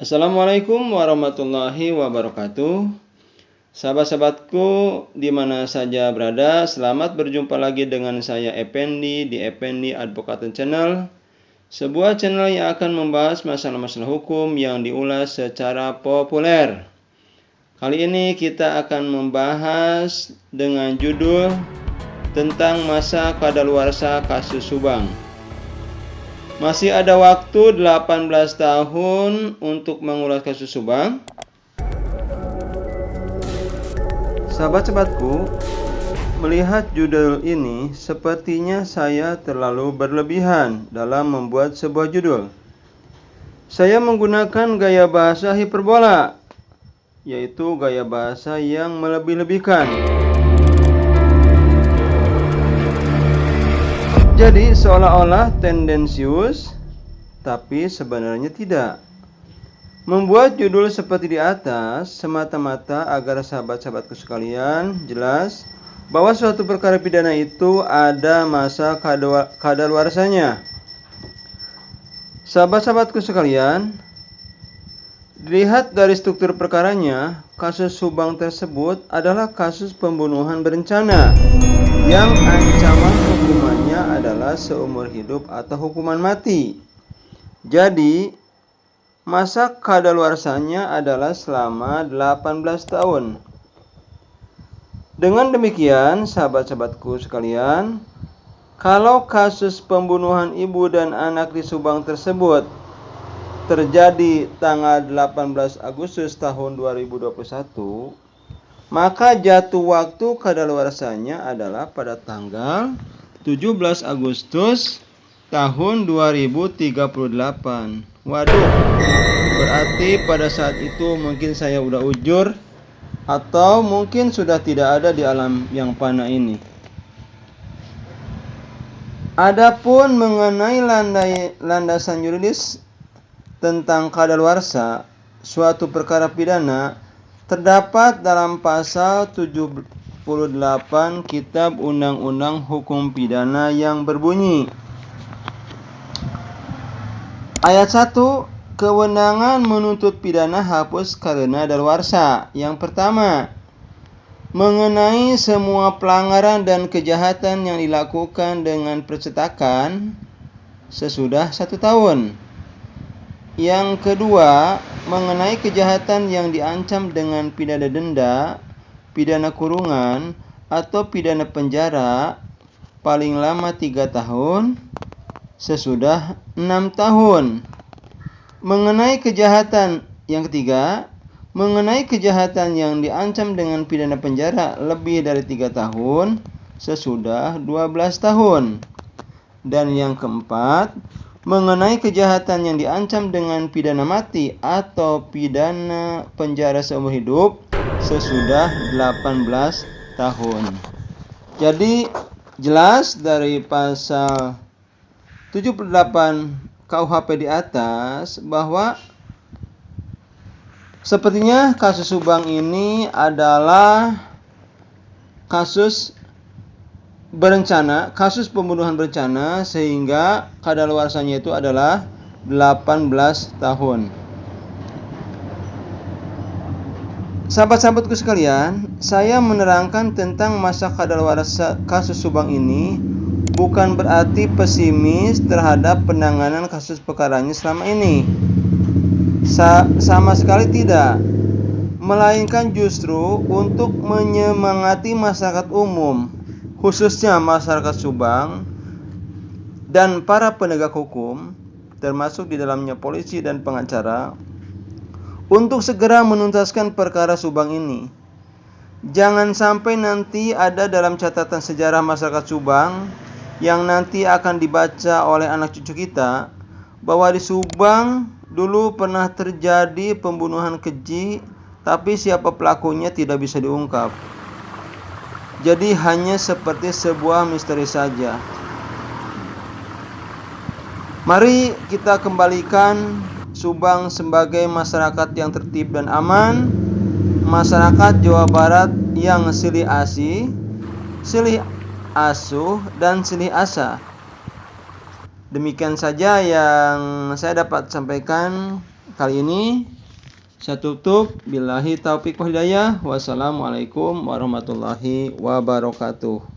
Assalamualaikum warahmatullahi wabarakatuh. Sahabat-sahabatku di mana saja berada, selamat berjumpa lagi dengan saya Effendi di Effendi Advocaten Channel. Sebuah channel yang akan membahas masalah-masalah hukum yang diulas secara populer. Kali ini kita akan membahas dengan judul tentang masa kadaluarsa kasus Subang. Masih ada waktu 18 tahun untuk mengulas kasus Subang. Sahabat-sahabatku, melihat judul ini sepertinya saya terlalu berlebihan dalam membuat sebuah judul. Saya menggunakan gaya bahasa hiperbola, yaitu gaya bahasa yang melebih-lebihkan. Jadi seolah-olah tendensius, tapi sebenarnya tidak. Membuat judul seperti di atas semata-mata agar sahabat-sahabatku sekalian jelas bahwa suatu perkara pidana itu ada masa kadaluarsanya. Sahabat-sahabatku sekalian, dilihat dari struktur perkaranya, kasus Subang tersebut adalah kasus pembunuhan berencana yang ancaman hukumannya adalah seumur hidup atau hukuman mati. Jadi, masa kadaluarsanya adalah selama 18 tahun. Dengan demikian, sahabat-sahabatku sekalian, kalau kasus pembunuhan ibu dan anak di Subang tersebut terjadi tanggal 18 Agustus tahun 2021, maka jatuh waktu kadaluarsanya adalah pada tanggal 17 Agustus tahun 2038. Waduh, berarti pada saat itu mungkin saya udah ujur atau mungkin sudah tidak ada di alam yang fana ini. Adapun mengenai landasan yuridis tentang kadaluarsa suatu perkara pidana terdapat dalam pasal 78 Kitab Undang-Undang Hukum Pidana yang berbunyi Ayat 1, kewenangan menuntut pidana hapus karena daluarsa. Yang pertama, mengenai semua pelanggaran dan kejahatan yang dilakukan dengan percetakan sesudah 1 tahun. Yang kedua, mengenai kejahatan yang diancam dengan pidana denda, pidana kurungan, atau pidana penjara paling lama 3 tahun sesudah 6 tahun. Mengenai kejahatan yang ketiga, mengenai kejahatan yang diancam dengan pidana penjara lebih dari 3 tahun sesudah 12 tahun. Dan yang keempat, mengenai kejahatan yang diancam dengan pidana mati atau pidana penjara seumur hidup sesudah 18 tahun. Jadi jelas dari pasal 78 KUHP di atas bahwa sepertinya kasus Subang ini adalah kasus berencana, kasus pembunuhan berencana, sehingga kadaluarsanya itu adalah 18 tahun. Sahabat-sahabatku sekalian, saya menerangkan tentang masa kadaluarsa kasus Subang ini bukan berarti pesimis terhadap penanganan kasus perkaranya selama ini. Sama sekali tidak. Melainkan justru untuk menyemangati masyarakat umum, khususnya masyarakat Subang dan para penegak hukum, termasuk di dalamnya polisi dan pengacara, untuk segera menuntaskan perkara Subang ini. Jangan sampai nanti ada dalam catatan sejarah masyarakat Subang yang nanti akan dibaca oleh anak cucu kita bahwa di Subang dulu pernah terjadi pembunuhan keji, tapi siapa pelakunya tidak bisa diungkap. Jadi hanya seperti sebuah misteri saja. Mari kita kembalikan Subang sebagai masyarakat yang tertib dan aman, masyarakat Jawa Barat yang silih asih, silih asuh, dan silih asa. Demikian saja yang saya dapat sampaikan. kali ini saya tutup. Billahi taufiq wal hidayah. Wassalamualaikum warahmatullahi wabarakatuh.